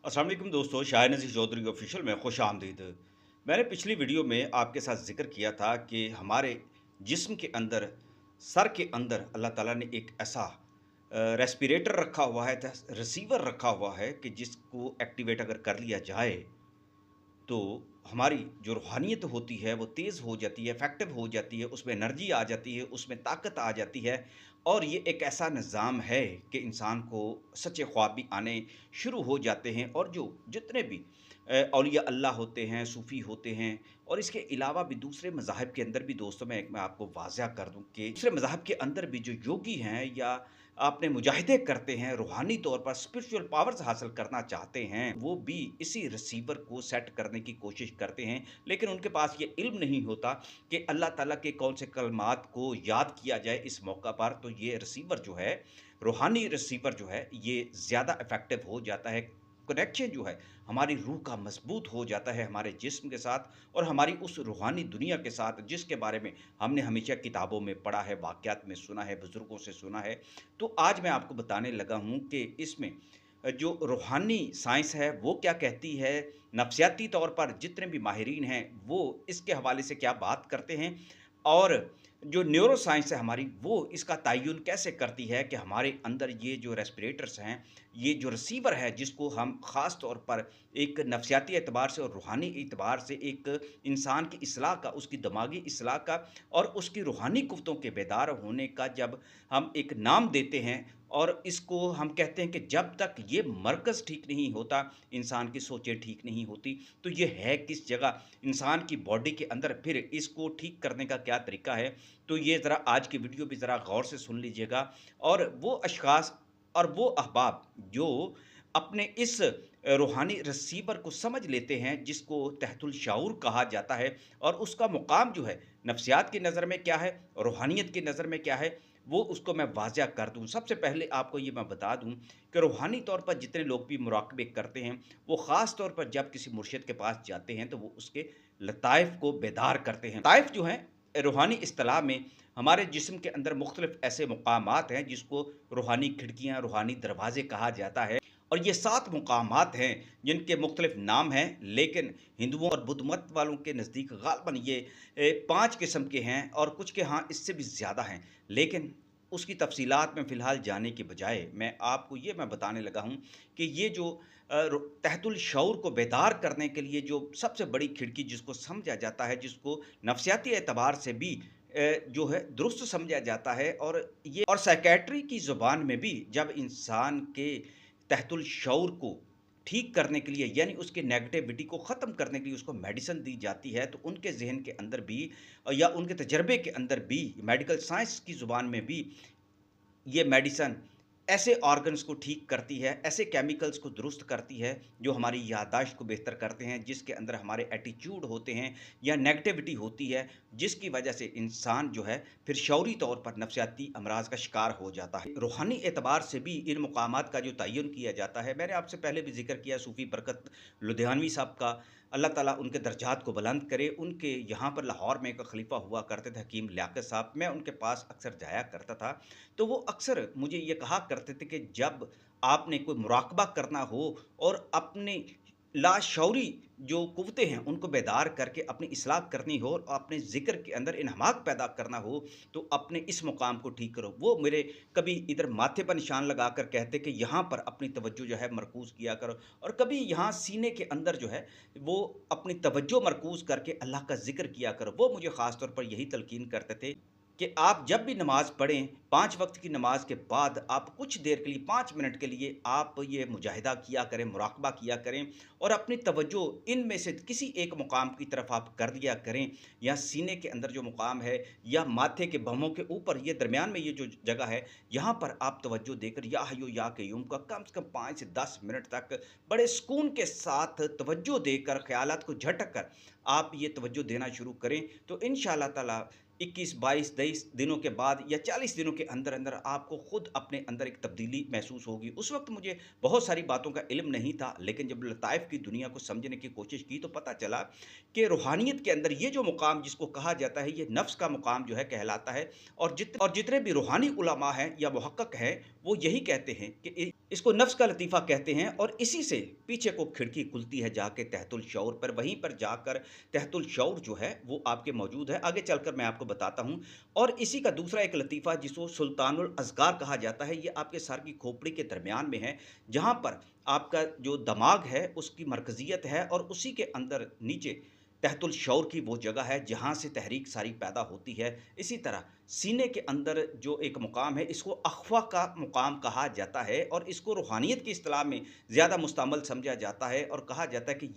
अस्सलाम वालेकुम दोस्तों, शाह नज़ीर चौधरी ऑफिशियल में खुश आमदीद। मैंने पिछली वीडियो में आपके साथ ज़िक्र किया था कि हमारे जिस्म के अंदर, सर के अंदर अल्लाह ताला ने एक ऐसा रेस्पिरेटर रखा हुआ है, रिसीवर रखा हुआ है कि जिसको एक्टिवेट अगर कर लिया जाए तो हमारी जो रूहानियत होती है वो तेज़ हो जाती है, इफ़ेक्टिव हो जाती है, उसमें एनर्जी आ जाती है, उसमें ताकत आ जाती है। और ये एक ऐसा निज़ाम है कि इंसान को सच्चे ख्वाब भी आने शुरू हो जाते हैं। और जो जितने भी औलिया अल्लाह होते हैं, सूफ़ी होते हैं, और इसके अलावा भी दूसरे मज़ाहिब के अंदर भी दोस्तों मैं आपको वाज़ह कर दूँ कि दूसरे मज़ाहिब के अंदर भी जो योगी हैं या अपने मुजाहिदे करते हैं, रूहानी तौर पर स्पिरिचुअल पावर्स हासिल करना चाहते हैं, वो भी इसी रिसीवर को सेट करने की कोशिश करते हैं। लेकिन उनके पास ये इल्म नहीं होता कि अल्लाह ताला के कौन से कलमात को याद किया जाए इस मौका पर। तो ये रिसीवर जो है, रूहानी रिसीवर जो है, ये ज़्यादा इफ़ेक्टिव हो जाता है। कनेक्शन जो है हमारी रूह का मजबूत हो जाता है हमारे जिस्म के साथ और हमारी उस रूहानी दुनिया के साथ, जिसके बारे में हमने हमेशा किताबों में पढ़ा है, वाक़यात में सुना है, बुज़ुर्गों से सुना है। तो आज मैं आपको बताने लगा हूँ कि इसमें जो रूहानी साइंस है वो क्या कहती है, नफ्सियाती तौर पर जितने भी माहिरीन हैं वो इसके हवाले से क्या बात करते हैं, और जो न्यूरो साइंस है हमारी, वो इसका तयन कैसे करती है कि हमारे अंदर ये जो रेस्पिरेटर्स हैं, ये जो रिसीवर है जिसको हम ख़ास तौर पर एक नफ्सियाती एतबार से और रूहानी एतबार से एक इंसान की इस्लाह का, उसकी दिमागी इस्लाह का और उसकी रूहानी कुव्वतों के बेदार होने का जब हम एक नाम देते हैं, और इसको हम कहते हैं कि जब तक ये मरकज़ ठीक नहीं होता, इंसान की सोचें ठीक नहीं होती। तो ये है किस जगह इंसान की बॉडी के अंदर, फिर इसको ठीक करने का क्या तरीका है। तो ये ज़रा आज की वीडियो भी ज़रा गौर से सुन लीजिएगा। और वो अशख़ास और वो अहबाब जो अपने इस रूहानी रिसीवर को समझ लेते हैं, जिसको तहतुल शाऊर कहा जाता है, और उसका मुकाम जो है नफ्सियात की नज़र में क्या है, रूहानियत की नज़र में क्या है, वो उसको मैं वाज़ह कर दूँ। सबसे पहले आपको ये मैं बता दूँ कि रूहानी तौर पर जितने लोग भी मुराक़बे करते हैं, वो ख़ास तौर पर जब किसी मुर्शिद के पास जाते हैं तो वो उसके लताइफ़ को बेदार करते हैं। लताइफ़ जो हैं रूहानी इस्तिलाह में हमारे जिस्म के अंदर मुख्तलिफ़ ऐसे मुकामात हैं जिसको रूहानी खिड़कियाँ, रूहानी दरवाज़े कहा जाता है। और ये 7 मुकामात हैं जिनके मुख्तलिफ़ नाम हैं, लेकिन हिंदुओं और बुद्ध मत वालों के नज़दीक ग़ालिबन ये 5 किस्म के हैं, और कुछ के यहाँ इससे भी ज़्यादा हैं। लेकिन उसकी तफ़सीलात में फ़िलहाल जाने के बजाय मैं बताने लगा हूँ कि ये जो तहतुल शऊर को बेदार करने के लिए जो सबसे बड़ी खिड़की जिसको समझा जाता है, जिसको नफ्सियाती एतबार से भी जो है दुरुस्त समझा जाता है, और साइकियाट्री की ज़ुबान में भी जब इंसान के तहतुल शऊर को ठीक करने के लिए, यानी उसकी नेगेटिविटी को ख़त्म करने के लिए उसको मेडिसिन दी जाती है, तो उनके ज़हन के अंदर भी या उनके तजर्बे के अंदर भी, मेडिकल साइंस की ज़ुबान में भी, ये मेडिसिन ऐसे ऑर्गन्स को ठीक करती है, ऐसे केमिकल्स को दुरुस्त करती है जो हमारी याददाश्त को बेहतर करते हैं, जिसके अंदर हमारे एटीट्यूड होते हैं या नेगेटिविटी होती है, जिसकी वजह से इंसान जो है फिर शऊरी तौर पर नफ्सियाती अमराज का शिकार हो जाता है। रूहानी एतबार से भी इन मुकामात का जो तयन किया जाता है, मैंने आपसे पहले भी जिक्र किया सूफ़ी बरकत लुधियानवी साहब का, अल्लाह ताला उनके दर्जात को बुलंद करे। उनके यहाँ पर लाहौर में एक खलीफा हुआ करते थे, हकीम लियाकत साहब, मैं उनके पास अक्सर जाया करता था। तो वो अक्सर मुझे ये कहा करते थे कि जब आपने कोई मुराकबा करना हो और अपने लाशऊरी जो कुव्वतें हैं उनको बेदार करके अपनी इस्लाह करनी हो और अपने ज़िक्र के अंदर इन्हमाक पैदा करना हो, तो अपने इस मुकाम को ठीक करो। वो मेरे कभी इधर माथे पर निशान लगाकर कहते कि यहाँ पर अपनी तवज्जो जो है मरकूज़ किया करो, और कभी यहाँ सीने के अंदर जो है वो अपनी तवज्जो मरकूज़ करके अल्लाह का ज़िक्र किया करो। वो मुझे ख़ास तौर पर यही तलकीन करते थे कि आप जब भी नमाज़ पढ़ें, 5 वक़्त की नमाज़ के बाद आप कुछ देर के लिए, 5 मिनट के लिए आप ये मुजाहिदा किया करें, मुराक़बा किया करें, और अपनी तवज्जो इनमें से किसी एक मुकाम की तरफ आप कर दिया करें, या सीने के अंदर जो मुकाम है, या माथे के भमों के ऊपर, ये दरमियान में ये जो जगह है, यहाँ पर आप तवज्जो देकर या हय्यू या क़य्यूम का कम से कम 5 से 10 मिनट तक बड़े सुकून के साथ तवज्जो देकर, ख़यालात को झटक कर आप ये तवज्जो देना शुरू करें, तो इंशाअल्लाह ताला 21, 22, 23 दिनों के बाद या 40 दिनों के अंदर-अंदर आपको खुद अपने अंदर एक तब्दीली महसूस होगी। उस वक़्त मुझे बहुत सारी बातों का इल्म नहीं था, लेकिन जब लताइफ़ की दुनिया को समझने की कोशिश की तो पता चला कि रूहानियत के अंदर ये जो मुकाम जिसको कहा जाता है, ये नफ्स का मुकाम जो है कहलाता है। और जितने भी रूहानी उलमा हैं या मुहक्किक हैं, वो यही कहते हैं कि इसको नफ्स का लतीफ़ा कहते हैं और इसी से पीछे को खिड़की खुलती है जाके तहतुल शऊर पर, वहीं पर जाकर तहतुल शऊर जो है वो आपके मौजूद है। आगे चलकर मैं आपको बताता हूँ। और इसी का दूसरा एक लतीफ़ा जिसको सुल्तानुल अज़कार कहा जाता है, ये आपके सर की खोपड़ी के दरमियान में है, जहाँ पर आपका जो दिमाग है उसकी मरकज़ियत है और उसी के अंदर नीचे तहतुल शऊर की वो जगह है जहाँ से तहरीक सारी पैदा होती है। इसी तरह सीने के अंदर जो एक मुकाम है इसको अख़्फ़ा का मुकाम कहा जाता है और इसको रूहानियत की इस्तिलाह में ज़्यादा मुस्तअमल समझा जाता है और कहा जाता है कि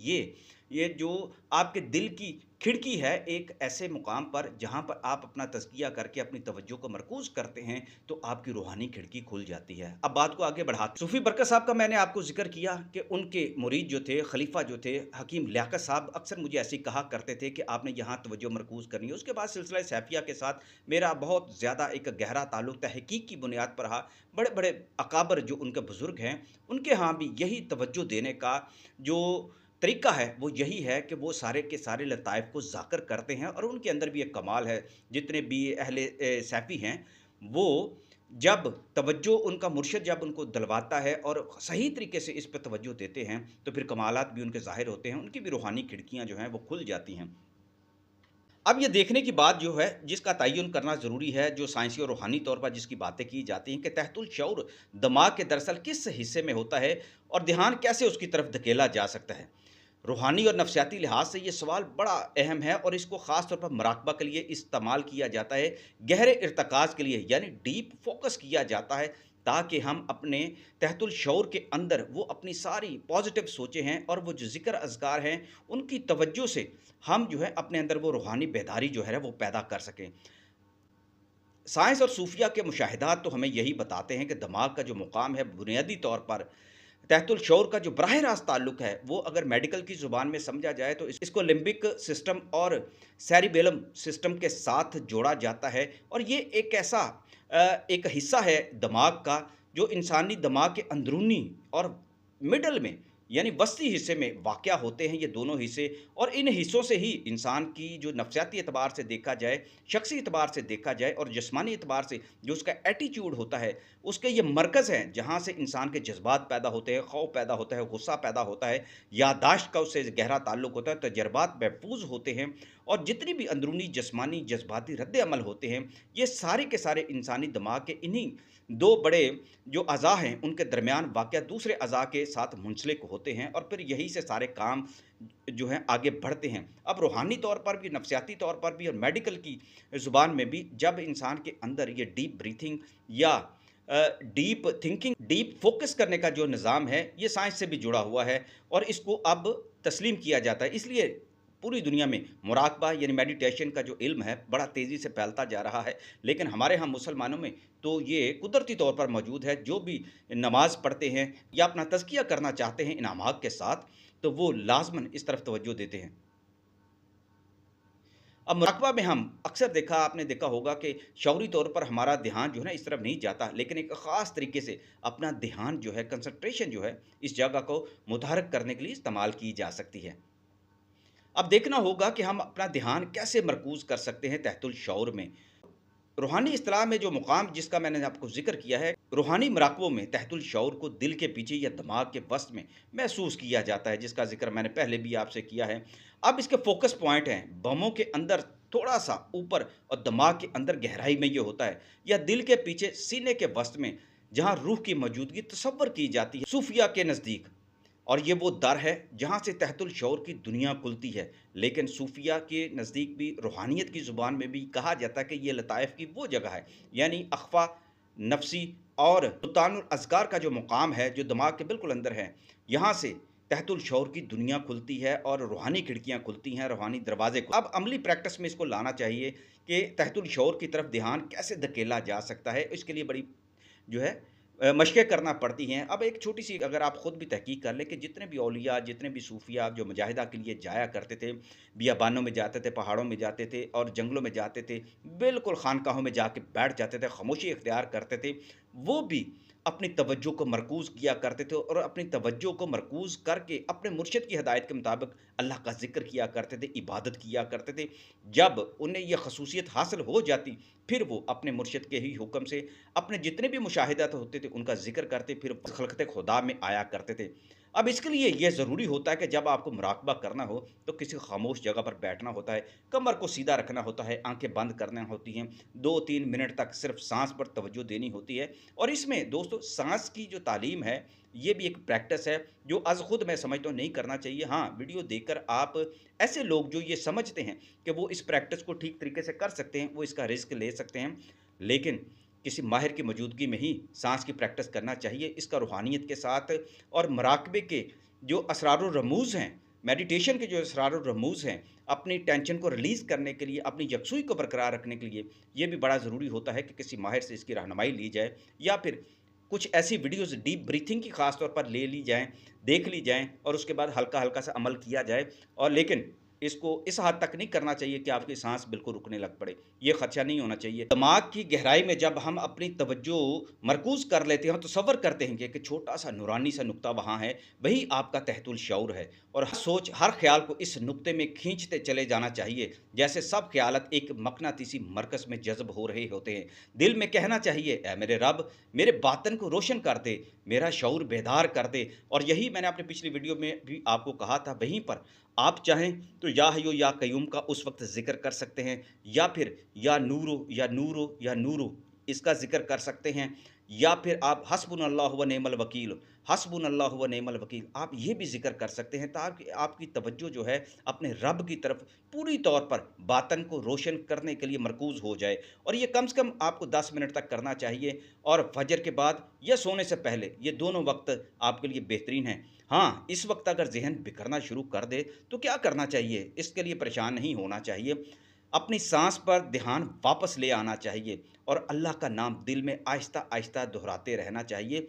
ये जो आपके दिल की खिड़की है एक ऐसे मुकाम पर जहाँ पर आप अपना तज़किया करके अपनी तवज्जो को मरकूज़ करते हैं तो आपकी रूहानी खिड़की खुल जाती है। अब बात को आगे बढ़ाते सूफ़ी बरकत साहब का मैंने आपको ज़िक्र किया कि उनके मुरीद जो थे, खलीफा जो थे, हकीम लियाकत साहब अक्सर मुझे ऐसे ही कहा करते थे कि आपने यहाँ तवज्जो मरकूज़ करनी है। उसके बाद सिलसिला सैफ़िया के साथ मेरा बहुत ज़्यादा एक गहरा ताल्लुक तहक़ीक़ की बुनियाद पर रहा। बड़े-बड़े अकाबर जो उनके बुज़ुर्ग हैं, उनके यहाँ भी यही तवज्जो देने का जो तरीका है वो यही है कि वो सारे के सारे लताइफ़ को ज़ाकर करते हैं और उनके अंदर भी एक कमाल है। जितने भी अहले सैफ़ी हैं, वो जब तवज्जो उनका मुर्शिद जब उनको दिलवाता है और सही तरीके से इस पे तवज्जो देते हैं, तो फिर कमालात भी उनके ज़ाहिर होते हैं, उनकी भी रूहानी खिड़कियाँ जो हैं वो खुल जाती हैं। अब ये देखने की बात जो है, जिसका तय्युन करना ज़रूरी है, जो साइंसी और रूहानी तौर पर जिसकी बातें की जाती हैं कि तहतुल शऊर दिमाग के दरअसल किस हिस्से में होता है और ध्यान कैसे उसकी तरफ धकेला जा सकता है। रूहानी और नफ्सियाती लिहाज से ये सवाल बड़ा अहम है और इसको ख़ास तौर पर मुराकबा के लिए इस्तेमाल किया जाता है, गहरे इर्तिकाज़ के लिए यानी डीप फ़ोकस किया जाता है, ताकि हम अपने तहतुल शऊर के अंदर वो अपनी सारी पॉज़िटिव सोचें हैं और वो जो ज़िक्र अज़कार हैं, उनकी तवज्जो से हम जो है अपने अंदर वो रूहानी बेदारी जो है वो पैदा कर सकें। साइंस और सूफिया के मुशाहिदात तो हमें यही बताते हैं कि दिमाग का जो मुकाम है बुनियादी तौर पर तहतुल शऊर का जो बराह रास्त ताल्लुक है वो अगर मेडिकल की ज़ुबान में समझा जाए तो इसको लिम्बिक सिस्टम और सेरिबेलम सिस्टम के साथ जोड़ा जाता है और ये एक ऐसा एक हिस्सा है दिमाग का जो इंसानी दिमाग के अंदरूनी और मिडल में यानी वस्ती हिस्से में वाक़या होते हैं ये दोनों हिस्से और इन हिस्सों से ही इंसान की जो नफ्सियाती एतबार से देखा जाए, शख़्सी एतबार से देखा जाए और जिस्मानी एतबार से जो उसका एटीट्यूड होता है, उसके ये मरकज़ हैं जहाँ से इंसान के जज़्बात पैदा होते हैं, खौफ़ पैदा होता है, गुस्सा पैदा होता है, याददाश्त का उससे गहरा ताल्लुक होता है, तजर्बात महफूज़ होते हैं और जितनी भी अंदरूनी जिस्मानी जज़्बाती रद्द-ए-अमल होते हैं, ये सारे के सारे इंसानी दिमाग के इन्हीं 2 बड़े जो अज़ा हैं, उनके दरमियान वाक़या दूसरे अज़ा के साथ मुंसलिक होते हैं और फिर यही से सारे काम जो हैं आगे बढ़ते हैं। अब रूहानी तौर पर भी, नफ्सियाती तौर पर भी और मेडिकल की ज़ुबान में भी जब इंसान के अंदर ये डीप ब्रीथिंग या डीप थिंकिंग, डीप फ़ोकस करने का जो निज़ाम है, ये साइंस से भी जुड़ा हुआ है और इसको अब तस्लीम किया जाता है। इसलिए पूरी दुनिया में मुराकबा यानी मेडिटेशन का जो इल्म है, बड़ा तेज़ी से फैलता जा रहा है। लेकिन हमारे यहाँ मुसलमानों में तो ये कुदरती तौर पर मौजूद है। जो भी नमाज़ पढ़ते हैं या अपना तज़किया करना चाहते हैं इन अमाक के साथ, तो वो लाज़मन इस तरफ तवज्जो देते हैं। अब मुराकबा में हम अक्सर आपने देखा होगा कि शऊरी तौर पर हमारा ध्यान जो है ना इस तरफ नहीं जाता, लेकिन एक ख़ास तरीके से अपना ध्यान जो है, कंसंट्रेशन जो है, इस जगह को मुतहर्रिक करने के लिए इस्तेमाल की जा सकती है। अब देखना होगा कि हम अपना ध्यान कैसे मरकूज़ कर सकते हैं तहतुल शऊर में। रूहानी इस्तिलाह में जो मुकाम जिसका मैंने आपको ज़िक्र किया है, रूहानी मुराकबों में तहतुल शऊर को दिल के पीछे या दिमाग के वसत में महसूस किया जाता है, जिसका ज़िक्र मैंने पहले भी आपसे किया है। अब इसके फ़ोकस पॉइंट हैं, बमों के अंदर थोड़ा-सा ऊपर और दिमाग के अंदर गहराई में ये होता है, या दिल के पीछे सीने के वसत में, जहाँ रूह की मौजूदगी तसव्वुर की जाती है सूफिया के नज़दीक। और ये वो दर है जहाँ से तहतुल शऊर की दुनिया खुलती है। लेकिन सूफिया के नज़दीक भी रूहानियत की ज़ुबान में भी कहा जाता है कि ये लताइफ़ की वो जगह है, यानी अख़्फ़ा, नफ़सी और सुल्तानुल अज़कार का जो मुकाम है, जो दिमाग के बिल्कुल अंदर है, यहाँ से तहतुल शऊर की दुनिया खुलती है और रूहानी खिड़कियाँ खुलती हैं, रूहानी दरवाज़े अब अमली प्रैक्टिस में इसको लाना चाहिए कि तहतुल शऊर की तरफ ध्यान कैसे धकेला जा सकता है। इसके लिए बड़ी जो है मशक़ें करना पड़ती हैं। अब एक छोटी-सी अगर आप ख़ुद भी तहक़ीक़ कर लें कि जितने भी औलिया, जितने भी सूफ़िया जो मुजाहिदा के लिए जाया करते थे, बियाबानों में जाते थे, पहाड़ों में जाते थे और जंगलों में जाते थे, बिल्कुल ख़ानकाहों में जाके बैठ जाते थे, ख़ामोशी इख्तियार करते थे, वो भी अपनी तवज्जो को मरकूज़ किया करते थे और अपनी तवज्जो को मरकूज़ करके अपने मुर्शिद की हिदायत के मुताबिक अल्लाह का ज़िक्र किया करते थे, इबादत किया करते थे। जब उन्हें ये ख़सूसियत हासिल हो जाती, फिर वो अपने मुर्शिद के ही हुक्म से अपने जितने भी मुशाहिदात होते थे, उनका ज़िक्र करते, फिर खलकत खुदा में आया करते थे। अब इसके लिए ये ज़रूरी होता है कि जब आपको मुराकबा करना हो, तो किसी खामोश जगह पर बैठना होता है, कमर को सीधा रखना होता है, आँखें बंद करना होती हैं, 2-3 मिनट तक सिर्फ़ साँस पर तवज्जो देनी होती है। और इसमें दोस्तों साँस की जो तालीम है, ये भी एक प्रैक्टिस है, जो अज़ खुद मैं समझता हूँ नहीं करना चाहिए। हाँ, वीडियो देखकर आप ऐसे लोग जो ये समझते हैं कि वो इस प्रैक्टिस को ठीक तरीके से कर सकते हैं, वो इसका रिस्क ले सकते हैं। लेकिन किसी माहिर की मौजूदगी में ही साँस की प्रैक्टिस करना चाहिए। इसका रूहानियत के साथ और मुराकबे के जो असरार व रमूज़ हैं, मेडिटेशन के जो असरार व रमूज़ हैं, अपनी टेंशन को रिलीज़ करने के लिए, अपनी यकसुई को बरकरार रखने के लिए, ये भी बड़ा ज़रूरी होता है कि किसी माहिर से इसकी रहनुमाई ली जाए या फिर कुछ ऐसी वीडियोज़ डीप ब्रीथिंग की ख़ास तौर पर ले ली जाएँ, देख ली जाएँ और उसके बाद हल्का-हल्का सा अमल किया जाए। और लेकिन इसको इस हद तक नहीं करना चाहिए कि आपकी साँस बिल्कुल रुकने लग पड़े। ये ख़दशा नहीं होना चाहिए। दिमाग की गहराई में जब हम अपनी तवज्जो मरकूज़ कर लेते हैं, तसव्वुर करते हैं कि एक छोटा-सा नूरानी सा नुक्ता वहाँ है, वही आपका तहतुल शऊर है और हर सोच, हर ख़्याल को इस नुक्ते में खींचते चले जाना चाहिए, जैसे सब ख़्यालात एक मक़नातीसी मरकज़ में जज़्ब हो रहे होते हैं। दिल में कहना चाहिए, ऐ मेरे रब, मेरे बातिन को रोशन कर दे, मेरा शऊर बेदार कर दे। और यही मैंने अपनी पिछली वीडियो में भी आपको कहा था, वहीं पर आप चाहें तो या हय्यू या कय्यूम का उस वक़्त ज़िक्र कर सकते हैं या फिर या नूरो या नूरो या नूरो इसका ज़िक्र कर सकते हैं या फिर आप हस्बुनल्लाहु व निअमल वकील, हस्बुनल्लाहु व निअमल वकील आप ये भी ज़िक्र कर सकते हैं ताकि आपकी तवज्जो जो है अपने रब की तरफ पूरी तौर पर बातन को रोशन करने के लिए मरकूज़ हो जाए। और ये कम से कम आपको 10 मिनट तक करना चाहिए और फजर के बाद या सोने से पहले, ये दोनों वक़्त आपके लिए बेहतरीन हैं। हाँ, इस वक़्त अगर ज़हन बिखरना शुरू कर दे, तो क्या करना चाहिए? इसके लिए परेशान नहीं होना चाहिए। अपनी साँस पर ध्यान वापस ले आना चाहिए और अल्लाह का नाम दिल में आहिस्ता-आहिस्ता दोहराते रहना चाहिए।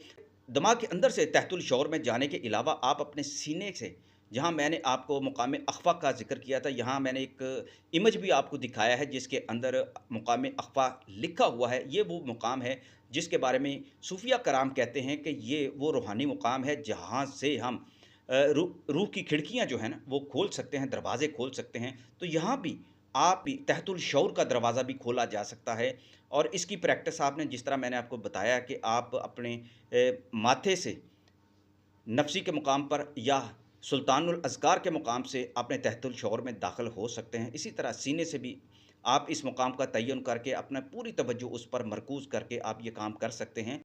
दिमाग के अंदर से तहतुल शऊर में जाने के अलावा आप अपने सीने से, जहाँ मैंने आपको मुकाम अख़फ़ा का ज़िक्र किया था, यहाँ मैंने एक इमेज भी आपको दिखाया है जिसके अंदर मुकाम अख़फ़ा लिखा हुआ है। ये वो मुकाम है जिसके बारे में सूफ़िया कराम कहते हैं कि ये वो रूहानी मुकाम है जहाँ से हम रूह की खिड़कियाँ जो हैं ना वो खोल सकते हैं, दरवाज़े खोल सकते हैं। तो यहाँ भी आप भी तहतुल शऊर का दरवाज़ा भी खोला जा सकता है और इसकी प्रैक्टिस आपने जिस तरह मैंने आपको बताया कि आप अपने माथे से नफ़्सी के मुकाम पर या सुल्तानुल अज़कार के मुकाम से अपने तहतुल शऊर में दाख़िल हो सकते हैं। इसी तरह सीने से भी आप इस मुकाम का तय्युन करके अपना पूरी तवज्जो उस पर मरकूज़ करके आप ये काम कर सकते हैं।